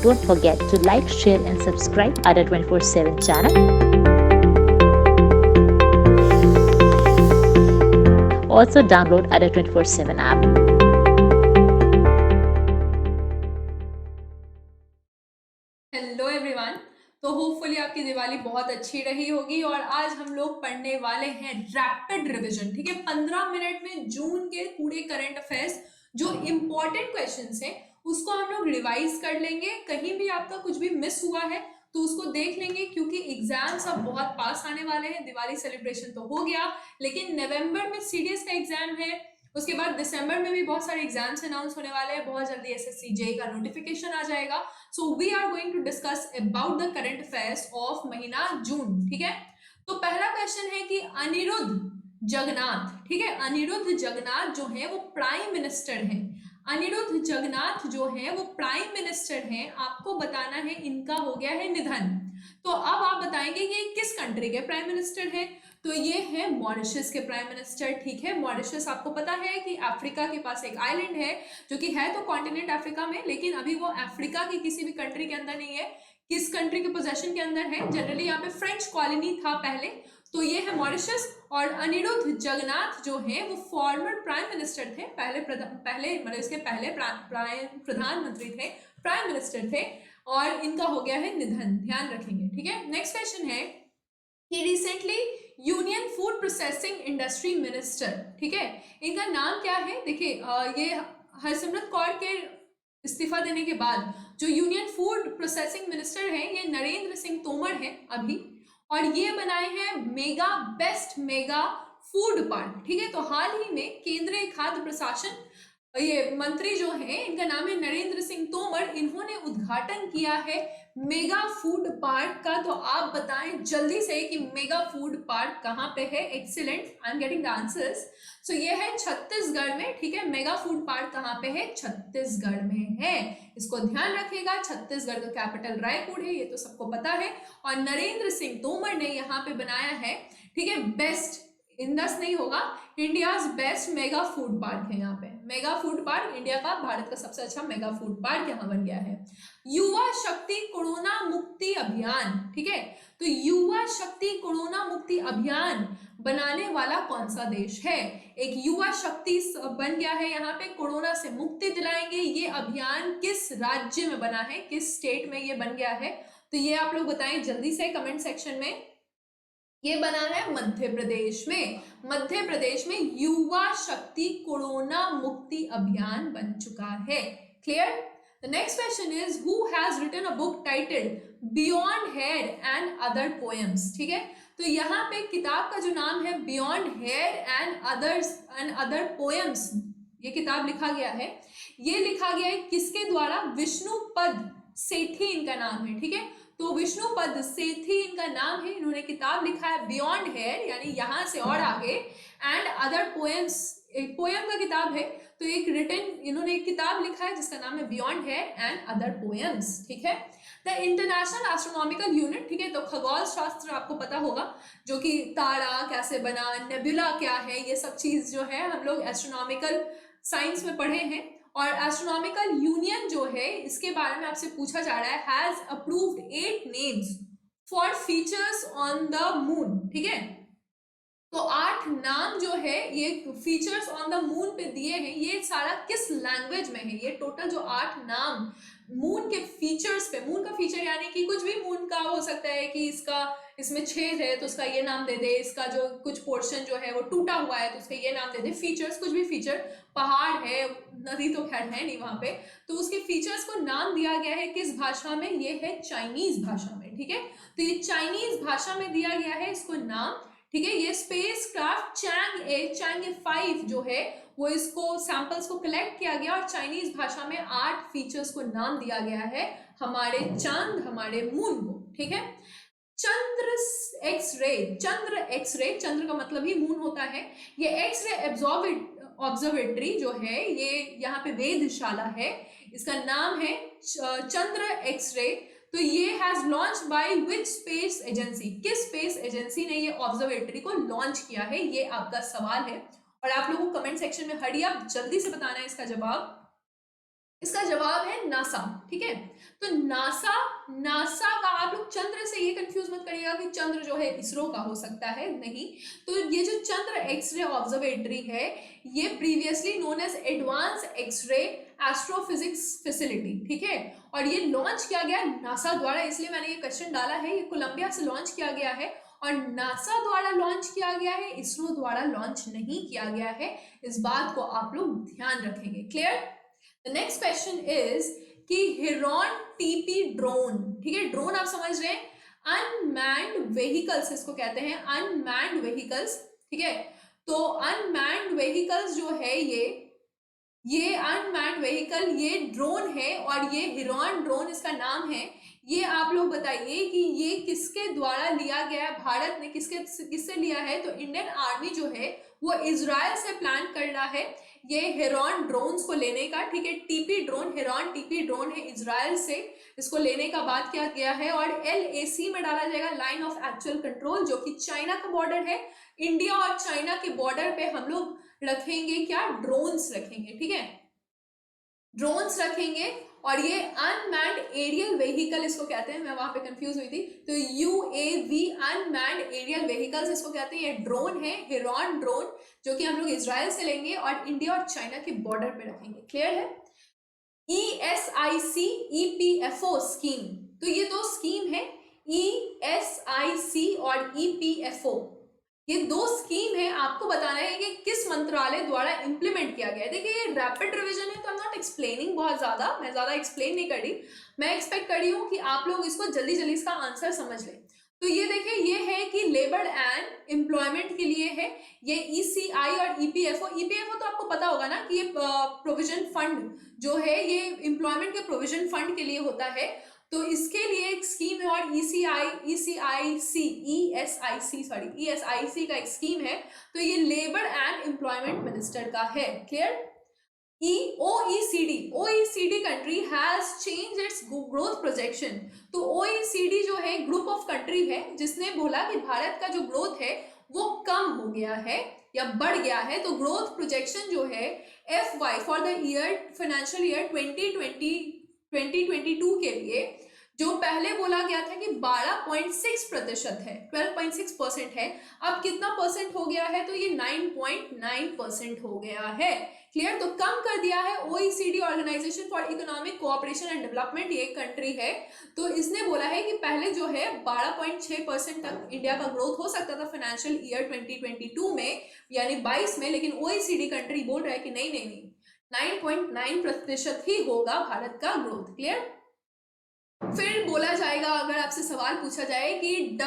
don't forget to like, share and subscribe Ada 24/7 channel. Also download Ada 24/7 app. Hello everyone. तो hopefully आपकी दिवाली बहुत अच्छी रही होगी और आज हम लोग पढ़ने वाले हैं रैपिड रिवीजन। ठीक है, 15 मिनट में जून के पूरे करंट अफेयर्स जो इम्पोर्टेंट क्वेश्चंस हैं उसको हम लोग रिवाइज कर लेंगे। कहीं भी आपका कुछ भी मिस हुआ है तो उसको देख लेंगे, क्योंकि एग्जाम्स अब बहुत पास आने वाले हैं। दिवाली सेलिब्रेशन तो हो गया, लेकिन नवंबर में सीडीएस का एग्जाम है, उसके बाद दिसंबर में भी बहुत सारे एग्जाम्स अनाउंस होने वाले हैं, बहुत जल्दी एसएससी जेई का नोटिफिकेशन आ जाएगा। So we are going to discuss about the current affairs of महीना जून। ठीक है, तो पहला क्वेश्चन है कि अनिरुद्ध जगन्नाथ, ठीक है, अनिरुद्ध जगन्नाथ जो है वो प्राइम मिनिस्टर हैं। अनिरुद्ध जगन्नाथ जो है वो प्राइम मिनिस्टर हैं। आपको बताना है इनका हो गया है निधन। तो अब आप बताएंगे कि किस कंट्री के प्राइम मिनिस्टर हैं। तो ये है मॉरिशस के प्राइम मिनिस्टर। ठीक है, मॉरिशस आपको पता है कि अफ्रीका के पास एक आइलैंड है, जो कि है तो कॉन्टिनेंट अफ्रीका में, लेकिन अभी वो अफ्रीका की किसी भी कंट्री के अंदर नहीं है। किस कंट्री के पोजेशन के अंदर है? जनरली यहाँ पे फ्रेंच कॉलोनी था पहले। तो ये है मॉरिशस। और अनिरुद्ध जगन्नाथ जो है वो फॉर्मर प्राइम मिनिस्टर थे, पहले मतलब इसके पहले प्रधानमंत्री थे, प्राइम मिनिस्टर थे, और इनका हो गया है निधन। ध्यान रखेंगे। ठीक है, नेक्स्ट क्वेश्चन है कि recently union food processing industry minister, ठीक है, इनका नाम क्या है? देखिए, ये हरसिमरत कौर के इस्तीफा देने के बाद जो यूनियन फूड प्रोसेसिंग मिनिस्टर है ये नरेंद्र सिंह तोमर है अभी, और ये बनाए हैं mega best mega food park. ठीक है, तो हाल ही में केंद्रीय खाद्य प्रशासन ये मंत्री जो है इनका नाम है नरेंद्र सिंह तोमर, इन्होंने उद्घाटन किया है मेगा फूड पार्क का। तो आप बताएं जल्दी से कि मेगा फूड पार्क कहाँ पे है। Excellent, I am getting the answers. So ये है छत्तीसगढ़ में। ठीक है, मेगा फूड पार्क कहाँ पे है? छत्तीसगढ़ में है। इसको ध्यान रखिएगा। छत्तीसगढ़ का कैपिटल रायपुर है, ये तो सबको पता है। और नरेंद्र सिंह तोमर ने यहाँ पे बनाया है, ठीक है, बेस्ट, इंडस नहीं होगा, India's best mega food park है यहाँ पे। मेगा फूड पार्क इंडिया का, भारत का सबसे अच्छा मेगा फूड पार्क यहाँ बन गया है। युवा शक्ति कोरोना मुक्ति अभियान, ठीक है, तो युवा शक्ति कोरोना मुक्ति अभियान बनाने वाला कौन सा देश है? एक युवा शक्ति बन गया है यहाँ पे, कोरोना से मुक्ति दिलाएंगे। ये अभियान किस राज्य में बना है, किस स्टेट में ये बन गया है? तो ये आप लोग बताएं जल्दी से कमेंट सेक्शन में। ये बना है मध्य प्रदेश में। मध्य प्रदेश में युवा शक्ति कोरोना मुक्ति अभियान बन चुका है। Clear? The next question is who has written a book titled beyond here and other poems. ठीक है, तो यहाँ पे किताब का जो नाम है beyond here and other poems, ये किताब लिखा गया है। ये लिखा गया है किसके द्वारा? विष्णुपद सेठी इनका नाम है। ठीक है, तो विष्णुपद सेठी इनका नाम है। इन्होंने किताब लिखा है बियॉन्ड हेयर, यानी यहां से और आगे, एंड अदर पोएम्स, एक पोएम का किताब है। तो एक रिटन, इन्होंने एक किताब लिखा है जिसका नाम है beyond here and other poems. ठीक है, द इंटरनेशनल एस्ट्रोनॉमिकल यूनिट, ठीक है, तो खगोल शास्त्र आपको पता होगा, जो कि तारा कैसे बना, नेबुला क्या है, ये सब चीज जो है हम लोग एस्ट्रोनॉमिकल साइंस में पढ़े हैं। और एस्ट्रोनॉमिकल यूनियन जो है इसके बारे में आपसे पूछा जा रहा है, has approved 8 names for features on the moon. ठीक है, तो 8 नाम जो है ये फीचर्स ऑन द मून पे दिए हैं। ये सारा किस लैंग्वेज में है? ये टोटल जो 8 नाम मून के फीचर्स पे, मून का फीचर यानी कि कुछ भी मून का हो सकता है कि इसका, इसमें छेद है तो उसका ये नाम दे दे, इसका जो कुछ पोर्शन जो है वो टूटा हुआ है तो उसका ये नाम दे दे। फीचर्स, कुछ भी फीचर, पहाड़ है, नदी तो खैर है नहीं वहां पे, तो उसके फीचर्स को नाम दिया गया है किस भाषा में? ये है चाइनीज भाषा में। ठीक है, तो ये चाइनीज भाषा में दिया गया है इसको नाम। ठीक है, ये स्पेस क्राफ्ट चैंग 5 जो है वो इसको सैंपल्स को कलेक्ट किया गया और चाइनीज भाषा में 8 फीचर्स को नाम दिया गया है हमारे चांद, हमारे मून को। ठीक है, चंद्र एक्सरे, चंद्र का मतलब ही मून होता है। ये एक्सरे ऑब्जर्वेटरी जो है ये यहाँ पे वेधशाला है, इसका नाम है चंद्र एक्सरे। तो ये has launch by which space agency, किस स्पेस एजेंसी ने ये ऑब्जर्वेटरी को लॉन्च किया है? ये आपका सवाल है और आप लोगों को कमेंट सेक्शन में हरी आप जल्दी से बताना है इसका जवाब। इसका जवाब है नासा। ठीक है, तो नासा, नासा का आप लोग चंद्र से ये कंफ्यूज मत करिएगा कि चंद्र जो है इसरो का हो सकता है, नहीं। तो ये जो चंद्र एक्सरे ऑब्जर्वेटरी है, ये previously known as advance X-ray astrophysics facility, ठीक है, और ये लॉन्च किया गया नासा द्वारा, इसलिए मैंने ये क्वेश्चन डाला है। ये कोलंबिया से लॉन्च किया गया है और नासा द्वारा लॉन्च किया गया है, इसरो द्वारा लॉन्च नहीं किया गया है। इस बात को आप लोग ध्यान रखेंगे। Clear? The next question is कि हिरॉन टीपी ड्रोन, ठीक है, ड्रोन आप समझ रहे हैं, अनमैन्ड व्हीकल्स इसको कहते हैं, अनमैन्ड व्हीकल्स, ठीक है। तो अनमैन्ड व्हीकल्स जो है ये अनमैन्ड व्हीकल, ये ड्रोन है और ये हिरॉन ड्रोन इसका नाम है। ये आप लोग बताइए कि ये किसके द्वारा लिया गया है, भारत ने किससे लिया है? तो इंडियन आर्मी जो है वो इजराइल से प्लान कर रहा है ये हेरॉन ड्रोन्स को लेने का, ठीक है। TP drone, heron TP drone है, इजराइल से इसको लेने का बात किया गया है और LAC में डाला जाएगा, लाइन ऑफ एक्चुअल कंट्रोल, जो कि चाइना का बॉर्डर है। इंडिया और चाइना के बॉर्डर पे हम लोग रखेंगे क्या? ड्रोन्स रखेंगे, ठीक है, ड्रोन्स रखेंगे। और ये अनमैन्ड एरियल व्हीकल इसको कहते हैं, मैं वहां पे कंफ्यूज हुई थी, तो UAV अनमैन्ड एरियल व्हीकल्स इसको कहते हैं। ये ड्रोन है, हिरॉन ड्रोन, जो कि हम लोग इजराइल से लेंगे और इंडिया और चाइना के बॉर्डर पे रखेंगे। क्लियर है? ESIC EPFO स्कीम, तो ये दो स्कीम है, ESIC और EPFO, ये दो स्कीम है। आपको बताना है कि किस मंत्रालय द्वारा इंप्लीमेंट किया गया है। देखिए ये रैपिड रिवीजन है तो आई एम नॉट एक्सप्लेनिंग बहुत ज्यादा, मैं ज्यादा एक्सप्लेन नहीं कर रही, मैं एक्सपेक्ट कर रही हूँ कि आप लोग इसको जल्दी जल्दी इसका आंसर समझ लें। तो ये देखिए, ये है कि लेबर एंड एम्प्लॉयमेंट के लिए है ये ECI और EPFO तो आपको पता होगा ना कि ये प्रोविजन फंड जो है ये एम्प्लॉयमेंट के प्रोविजन फंड के लिए होता है। तो इसके लिए एक स्कीम है और ESIC का एक स्कीम है। तो ये लेबर एंड एम्प्लॉयमेंट मिनिस्टर का है। Clear? OECD country has change it's growth projection. तो OECD जो है ग्रुप ऑफ कंट्री है जिसने बोला कि भारत का जो ग्रोथ है वो कम हो गया है या बढ़ गया है। तो ग्रोथ प्रोजेक्शन जो है FY for the year financial year 2022 के लिए, जो पहले बोला गया था कि 12.6% है, 12.6% है, अब कितना परसेंट हो गया है? तो ये 9.9% हो गया है। क्लियर? तो कम कर दिया है। OECD Organisation for Economic Cooperation and Development ये कंट्री है, तो इसने बोला है कि पहले जो है 12.6% तक इंडिया का ग्रोथ हो सकता था फाइनेंशियल ईयर 2022 में, यानी 22 में, लेकिन OECD कंट्री बोल रहा है कि नहीं नहीं नहीं, 9.9% ही होगा भारत का ग्रोथ। क्लियर? फिर बोला जाएगा, अगर आपसे सवाल पूछा जाए कि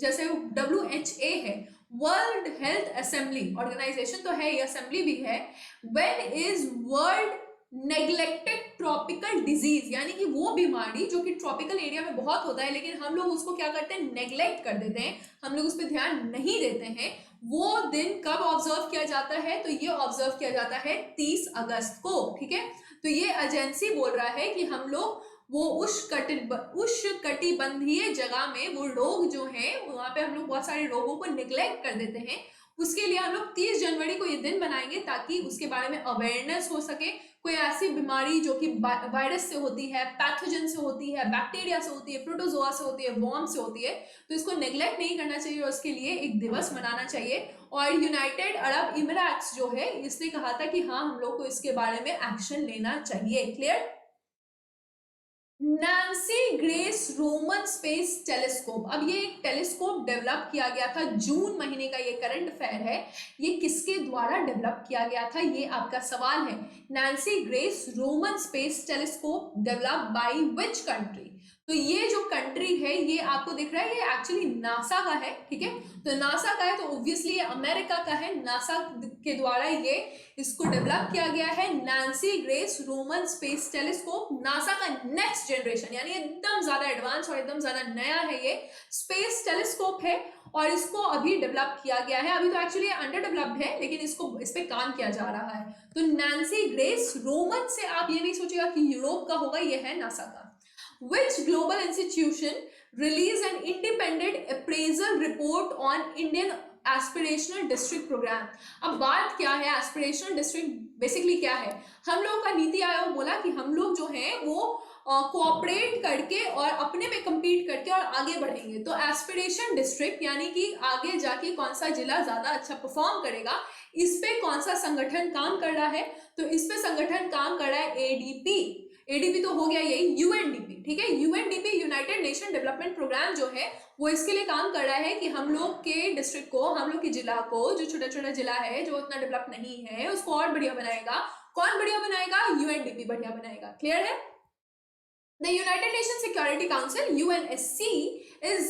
जैसे WHA है, वर्ल्ड हेल्थ असेंबली ऑर्गेनाइजेशन तो है, ये असेंबली भी है, when is world neglected tropical disease, यानी कि वो बीमारी जो कि ट्रॉपिकल एरिया में बहुत होता है लेकिन हम लोग उसको क्या करते हैं? नेग्लेक्ट कर देते हैं, हम लोग उस पर ध्यान नहीं देते हैं। वो दिन कब ऑब्जर्व किया जाता है? तो ये ऑब्जर्व किया जाता है 30 अगस्त को। ठीक है, तो ये एजेंसी बोल रहा है कि हम लोग वो उष्णकटिबंधीय जगह में वो लोग जो हैं वहां पे हम लोग बहुत सारे रोगों को निग्लेक्ट कर देते हैं, उसके लिए हम लोग 30 जनवरी को ये दिन बनाएंगे ताकि उसके बारे में अवेयरनेस हो सके। कोई ऐसी बीमारी जो कि वायरस से होती है, पैथोजन से होती है, बैक्टीरिया से होती है, प्रोटोजोआ से होती है, वॉर्म से होती है, तो इसको नेग्लेक्ट नहीं करना चाहिए और उसके लिए एक दिवस मनाना चाहिए। और यूनाइटेड अरब इमिरेट्स जो है इसने कहा था कि हाँ हम लोग को इसके बारे में एक्शन लेना चाहिए। Clear? Nancy grace Roman space telescope, अब ये एक टेलीस्कोप डेवलप किया गया था, जून महीने का ये करंट अफेयर है, ये किसके द्वारा डेवलप किया गया था? ये आपका सवाल है। Nancy grace Roman space telescope develop by which country? तो ये जो कंट्री है ये आपको दिख रहा है, ये एक्चुअली नासा का है। ठीक है, तो नासा का है तो ऑब्वियसली ये अमेरिका का है, नासा के द्वारा ये इसको डेवलप किया गया है। Nancy grace Roman space telescope NASA का नेक्स्ट जनरेशन, यानी एकदम ज्यादा एडवांस और एकदम ज्यादा नया है ये स्पेस टेलीस्कोप है और इसको अभी डेवलप किया गया है। अभी तो एक्चुअली अंडर डेवलप्ड है लेकिन इस पे काम किया जा रहा है। तो नैन्सी ग्रेस रोमन से आप ये नहीं सोचिएगा कि यूरोप का होगा, ये है नासा का। Which global institution released an independent appraisal report on Indian aspirational district programme. अब बात क्या है एस्पिरेशनल डिस्ट्रिक्ट, बेसिकली क्या है, हम लोग का नीति आयोग बोला कि हम लोग जो है वो कोऑपरेट करके और अपने में compete करके और आगे बढ़ेंगे। तो एस्पिरेशन डिस्ट्रिक्ट यानी कि आगे जाके कौन सा जिला ज्यादा अच्छा परफॉर्म करेगा, इस पे कौन सा संगठन काम कर रहा है, तो इस पे संगठन काम कर रहा है एडीपी। एडीपी तो हो गया यही, यूएनडीपी, ठीक है, UNDP United Nation Development Programme जो है वो इसके लिए काम कर रहा है कि हम लोग के डिस्ट्रिक्ट को, हम लोग के जिला को, जो छोटा छोटा जिला है जो उतना डेवलप नहीं है उसको और बढ़िया बनाएगा। कौन बढ़िया बनाएगा, यूएनडीपी बढ़िया बनाएगा। क्लियर है। The United Nations Security Council UNSC is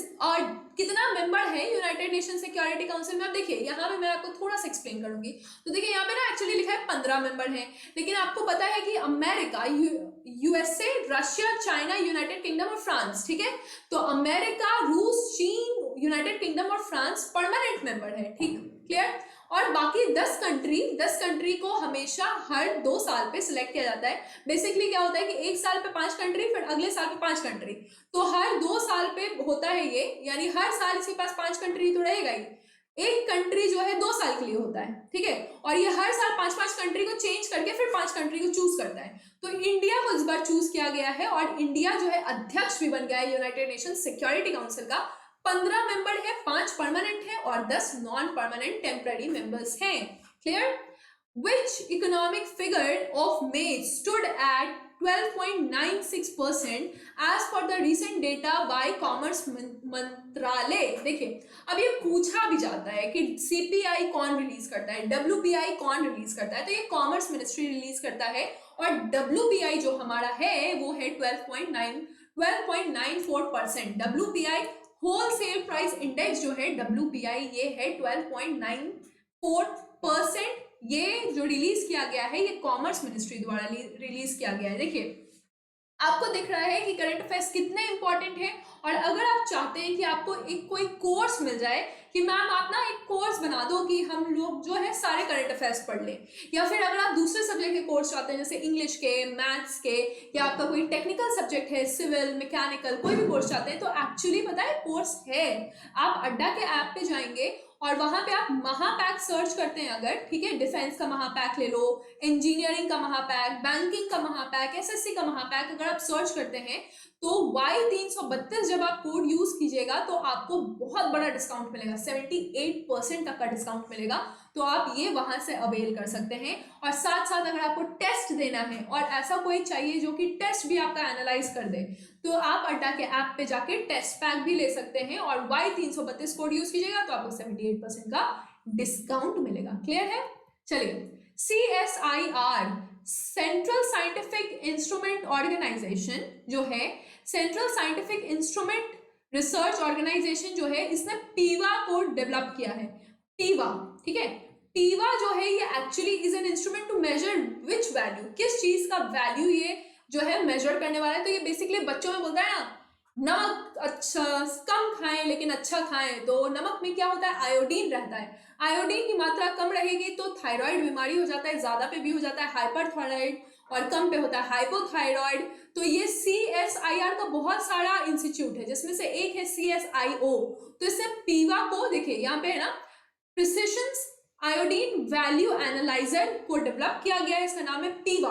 कितना मेंबर है यूनाइटेड नेशन सिक्योरिटी काउंसिल में। अब देखिए यहाँ पे मैं आपको थोड़ा सा एक्सप्लेन करूंगी। तो देखिए यहाँ पे ना एक्चुअली लिखा है 15 मेंबर हैं, लेकिन आपको पता है कि America, USA, Russia, China, United kingdom और फ्रांस, ठीक है, तो अमेरिका, रूस, चीन, यूनाइटेड किंगडम और फ्रांस परमानेंट मेंबर है, ठीक, क्लियर। और बाकी 10 कंट्री को हमेशा हर 2 साल पे सिलेक्ट किया जाता है। बेसिकली क्या होता है कि एक साल पे 5 कंट्री, फिर अगले साल पे 5 कंट्री, तो हर 2 साल पे होता है ये, यानी हर साल इसके पास 5 कंट्री तो रहेगा ही। एक कंट्री जो है 2 साल के लिए होता है, ठीक है, और ये हर साल 5-5 कंट्री को चेंज करके फिर 5 कंट्री को चूज करता है। तो इंडिया को इस बार चूज किया गया है और इंडिया जो है अध्यक्ष भी बन गया है यूनाइटेड नेशन सिक्योरिटी काउंसिल का। 15 मेंबर है, 5 परमानेंट है और 10 नॉन परमानेंट टेम्पररी मेंबर्स हैं। Clear. Which economic figure of May stood at 12.96% as per the recent data by commerce मंत्रालय। देखिए अब ये पूछा भी जाता है कि सीपीआई कौन रिलीज करता है, डब्ल्यूपीआई कौन रिलीज करता है, तो ये कॉमर्स मिनिस्ट्री रिलीज करता है और डब्ल्यूपीआई जो हमारा है वो है 12.94%। डब्ल्यूपीआई होलसेल प्राइस इंडेक्स जो है डब्ल्यूपीआई ये है 12.94%। ये जो रिलीज किया गया है ये कॉमर्स मिनिस्ट्री द्वारा रिलीज किया गया है। देखिए आपको दिख रहा है कि करंट अफेयर्स कितने इंपॉर्टेंट है। और अगर आप चाहते हैं कि आपको एक कोई कोर्स मिल जाए कि मैम आप ना एक कोर्स बना दो कि हम लोग जो है सारे करंट अफेयर्स पढ़ लें, या फिर अगर आप दूसरे सब्जेक्ट के कोर्स चाहते हैं जैसे इंग्लिश के, मैथ्स के, या आपका कोई टेक्निकल सब्जेक्ट है, सिविल, मैकेनिकल, कोई भी कोर्स चाहते हैं, तो एक्चुअली पता है कोर्स है। आप अड्डा के ऐप पे जाएंगे और वहां पे आप महापैक सर्च करते हैं अगर, ठीक है, डिफेंस का महापैक ले लो, इंजीनियरिंग का महापैक, बैंकिंग का महापैक, एसएससी का महापैक, अगर आप सर्च करते हैं तो Y332 जब आप कोड यूज कीजिएगा तो आपको बहुत बड़ा डिस्काउंट मिलेगा, 78% तक का डिस्काउंट मिलेगा। तो आप ये वहां से अवेल कर सकते हैं। और साथ साथ अगर आपको टेस्ट देना है और ऐसा कोई चाहिए जो कि टेस्ट भी आपका एनालाइज कर दे, तो आप अड्डा के ऐप पे जाके टेस्ट पैक भी ले सकते हैं और Y332 कोड यूज कीजिएगा तो आपको 78% का डिस्काउंट मिलेगा। क्लियर है। चलिए, CSIR Central Scientific Instrument Organisation जो है, Central Scientific Instrument Research Organisation जो है, इसने पीवा को डेवलप किया है। पीवा, ठीक है, पीवा जो है ये actually is an instrument to measure which value, किस चीज का वैल्यू ये जो है मेजर करने वाला है। तो ये बेसिकली बच्चों में बोलता है ना, नमक अच्छा कम खाएं लेकिन अच्छा खाएं, तो नमक में क्या होता है, आयोडीन रहता है। आयोडीन की मात्रा कम रहेगी तो थायराइड बीमारी हो जाता है, ज्यादा पे भी हो जाता है हाइपरथायराइड, और कम पे होता है हाइपोथायराइड। तो ये CSIR का बहुत सारा इंस्टीट्यूट है जिसमें से एक है CSIO। तो इससे पीवा को देखिए यहाँ पे है ना, प्रिसिशन आयोडीन वैल्यू एनालाइजर को डेवलप किया गया है, इसका नाम है पीवा।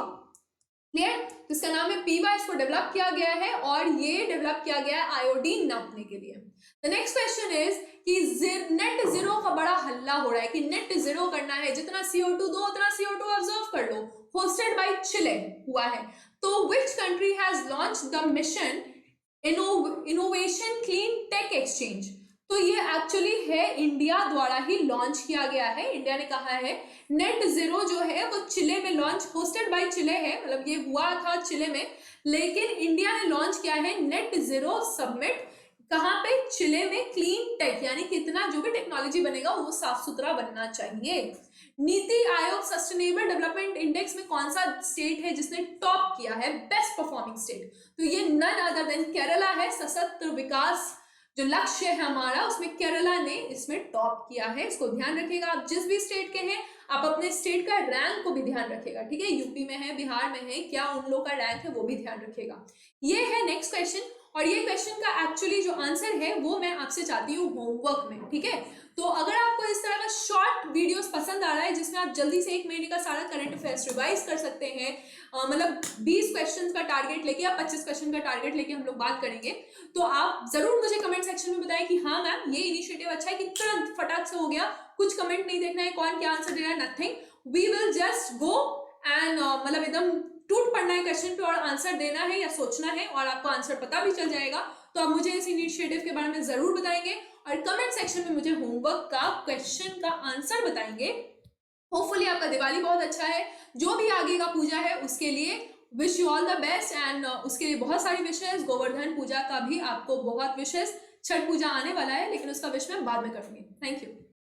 क्लियर। तो इसका नाम है पीवा, इसको डेवलप किया गया है और ये डेवलप किया गया है आयोडीन नापने के लिए। द नेक्स्ट क्वेश्चन इज कि नेट जीरो का बड़ा हल्ला हो रहा है कि नेट जीरो करना है, जितना CO2 दो उतना CO2 ऑब्जर्व कर लो। होस्टेड बाय चिले हुआ है। तो which country has launched the mission innovation clean tech exchange. तो ये एक्चुअली है इंडिया द्वारा ही लॉन्च किया गया है। इंडिया ने कहा है नेट जीरो जो है वो चिले में लॉन्च, होस्टेड बाय चिले है, मतलब ये हुआ था चिले में, लेकिन इंडिया ने लॉन्च किया है नेट जीरो समिट। कहाँ पे, चिले में। क्लीन टेक यानी कितना जो भी टेक्नोलॉजी बनेगा वो साफ सुथरा बनना चाहिए। NITI Aayog sustainable development index में कौन सा स्टेट है जिसने टॉप किया है, बेस्ट परफॉर्मिंग स्टेट, तो ये नन अदर देन केरला है। सशक्त विकास जो लक्ष्य है हमारा उसमें केरला ने इसमें टॉप किया है। इसको ध्यान रखिएगा, आप जिस भी स्टेट के हैं आप अपने स्टेट का रैंक को भी ध्यान रखिएगा, ठीक है, यूपी में है, बिहार में है, क्या उन लोग का रैंक है वो भी ध्यान रखिएगा। ये है नेक्स्ट क्वेश्चन, और ये क्वेश्चन का एक्चुअली जो आंसर है वो मैं आपसे चाहती हूँ होमवर्क में, ठीक है। तो अगर आपको इस तरह का शॉर्ट वीडियोस पसंद आ रहा है जिसमें आप जल्दी से 1 महीने का सारा करंट अफेयर्स रिवाइज कर सकते हैं, मतलब 20 क्वेश्चन का टारगेट लेके या 25 क्वेश्चन का टारगेट लेके हम लोग बात करेंगे, तो आप जरूर मुझे कमेंट सेक्शन में बताएं कि हाँ मैम ये इनिशिएटिव अच्छा है कि तुरंत फटाक से हो गया, कुछ कमेंट नहीं देखना है कौन क्या आंसर दे रहा है, nothing, we will just go and मतलब एकदम टूट पड़ना है क्वेश्चन पे और आंसर देना है या सोचना है और आपको आंसर पता भी चल जाएगा। तो आप मुझे इस इनिशिएटिव के बारे में जरूर बताएंगे और कमेंट सेक्शन में मुझे होमवर्क का क्वेश्चन का आंसर बताएंगे। होपफुली आपका दिवाली बहुत अच्छा है, जो भी आगे का पूजा है उसके लिए wish you all the best and उसके लिए बहुत सारी विशेष, गोवर्धन पूजा का भी आपको बहुत विशेष, छठ पूजा आने वाला है लेकिन उसका विश मैं बाद में करूंगी। Thank you.